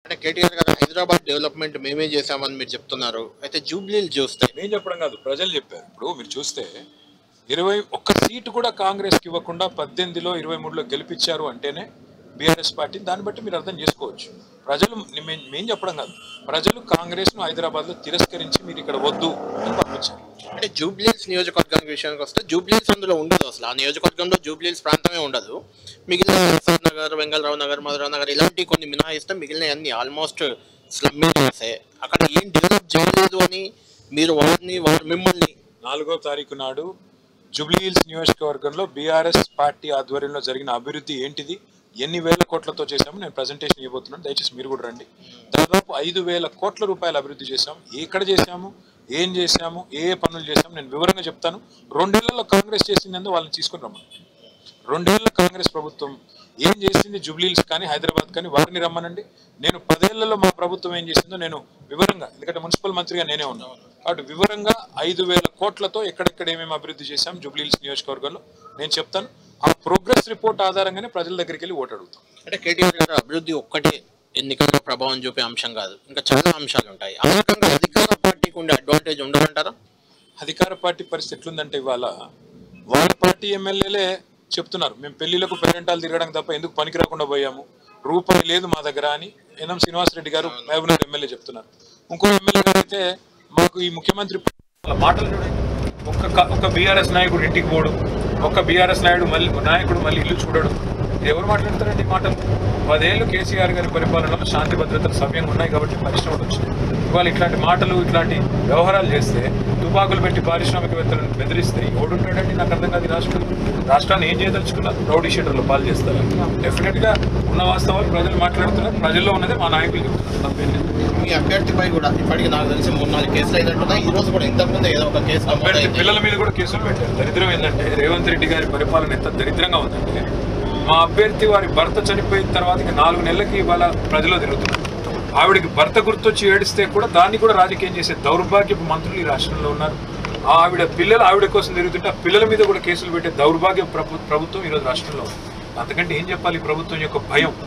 అంటే కేటీఆర్ గారు హైదరాబాద్ డెవలప్మెంట్ మేమే చేశామని మీరు చెప్తున్నారు. అయితే జూబ్లీలు చూస్తే నేను చెప్పడం కాదు, ప్రజలు చెప్పారు. ఇప్పుడు మీరు చూస్తే 21 సీటు కూడా కాంగ్రెస్కి ఇవ్వకుండా 18లో 23లో గెలిపించారు అంటేనే బీఆర్ఎస్ పార్టీ. దాన్ని బట్టి మీరు అర్థం చేసుకోవచ్చు. ప్రజలు మేం చెప్పడం కాదు, ప్రజలు కాంగ్రెస్ను హైదరాబాద్లో తిరస్కరించి మీరు ఇక్కడ వద్దు అని పంపించారు. అంటే జూబ్లీస్ నియోజకవర్గానికి విషయానికి వస్తే జూబ్లీస్ అందులో ఉండదు. అసలు ఆ నియోజకవర్గంలో జూబ్లీస్ ప్రాంతమే ఉండదు. మిగిలిన ప్రసాద్ నగర్, వెంగళరావు నగర్, మధురా నగర్ ఇలాంటి కొన్ని మినహాయిస్తే మిగిలిన అన్ని ఆల్మోస్ట్ స్లమ్ ఏరియాసే. అక్కడ ఏం డెవలప్ చేయలేదు అని మీరు వారు మిమ్మల్ని 4వ తారీఖు నాడు జూబ్లీహిల్స్ నియోజకవర్గంలో బీఆర్ఎస్ పార్టీ ఆధ్వర్యంలో జరిగిన అభివృద్ధి ఏంటిది, ఎన్ని వేల కోట్లతో చేశాము నేను ప్రజెంటేషన్ ఇవ్వబోతున్నాను. దయచేసి మీరు కూడా రండి. దాదాపు 5,000 కోట్ల రూపాయలు అభివృద్ధి చేశాము. ఎక్కడ చేశాము, ఏం చేశాము, ఏ పనులు చేశాము నేను వివరంగా చెప్తాను. 2 ఏళ్లలో కాంగ్రెస్ చేసిందని వాళ్ళని తీసుకుని రమ్మని. 2 ఏళ్ల కాంగ్రెస్ ప్రభుత్వం ఏం చేసింది జూబ్లీహిల్స్ కానీ హైదరాబాద్ కానీ వారిని రమ్మనండి. నేను 10 ఏళ్లలో మా ప్రభుత్వం ఏం చేసిందో నేను వివరంగా, ఎందుకంటే మున్సిపల్ మంత్రిగా నేనే ఉన్నాను కాబట్టి వివరంగా 5,000 కోట్లతో ఎక్కడెక్కడ ఏమేమి అభివృద్ధి చేశాం జూబ్లీహిల్స్ నియోజకవర్గంలో నేను చెప్తాను. ఆ ప్రోగ్రెస్ రిపోర్ట్ ఆధారంగానే ప్రజల దగ్గరికి వెళ్ళి ఓటు అడుగుతాం. అంటే కేటీఆర్ గారు అభివృద్ధి ఒక్కటే ఎన్నికల్లో ప్రభావం చూపే అంశం కాదు, ఇంకా చాలా అంశాలు ఉంటాయి. ఆ రకంగా అధికార పార్టీకి ఉండే అడ్వాంటేజ్ ఉండదంటారా? అధికార పార్టీ పరిస్థితి ఎట్లుందంటే ఇవాళ వాళ్ళ పార్టీ ఎమ్మెల్యేలే చెప్తున్నారు, మేము పెళ్లిలకు పేరెంటాలు తిరగడం తప్ప ఎందుకు పనికి రాకుండా పోయాము, రూపాయి లేదు మా దగ్గర అని ఎన్ఎం శ్రీనివాసరెడ్డి గారు మహబూబ్నగర్ ఎమ్మెల్యే చెప్తున్నారు. ఇంకో ఎమ్మెల్యే గారు అయితే మాకు ఈ ముఖ్యమంత్రి మాటలు చూడండి, ఒక్క బీఆర్ఎస్ నాయకుడు ఇంటికి పోడు, ఒక్క బీఆర్ఎస్ నాయకుడు మళ్ళీ ఇల్లు చూడడు. ఎవరు మాట్లాడతారండి ఈ మాటలు? 10 ఏళ్ళు కేసీఆర్ గారి పరిపాలనలో శాంతి భద్రతలు సవ్యంగా ఉన్నాయి కాబట్టి పరిశ్రమలు వచ్చినాయి. ఇవాళ ఇట్లాంటి మాటలు ఇట్లాంటి వ్యవహారాలు చేస్తే, తుపాకులు పెట్టి పారిశ్రామికవేత్తలను బెదిరిస్తే ఎవడుంటాడండి? నాకు అర్థం కాదు. రాష్ట్రాన్ని ఏం చేయదలుచుకున్నారు? రౌడీ షీటర్లో పాలు చేస్తారు. డెఫినెట్గా ఉన్న వాస్తవాలు ప్రజలు మాట్లాడుతున్నారు. ప్రజల్లో ఉన్నదే మా నాయకులు చెప్తున్నారు. తప్పేం లేదు. మీ అభ్యర్థిపై కూడా ఇప్పటికి నాకు తెలిసి 3-4 కేసులు అయినట్టున్నాయి. ఈ రోజు కూడా ఇంతకుముందు ఏదో ఒక కేసు అభ్యర్థి పిల్లల మీద కూడా కేసులు పెట్టారు. దరిద్రం ఏంటంటే రేవంత్ రెడ్డి గారి పరిపాలన ఎంత దరిద్రంగా ఉందంటే, మా అభ్యర్థి వారి భర్త చనిపోయిన తర్వాత 4 నెలలకి ఇవాళ ప్రజలో తిరుగుతున్నారు. ఆవిడికి భర్త గుర్తొచ్చి ఏడిస్తే కూడా దాన్ని కూడా రాజకీయం చేసే దౌర్భాగ్యపు మంత్రులు ఈ రాష్ట్రంలో ఉన్నారు. ఆవిడ కోసం తిరుగుతుంటే ఆ పిల్లల మీద కూడా కేసులు పెట్టే దౌర్భాగ్య ప్రభుత్వం ఈరోజు రాష్ట్రంలో ఉంది. అంతకంటే ఏం చెప్పాలి? ప్రభుత్వం యొక్క భయం.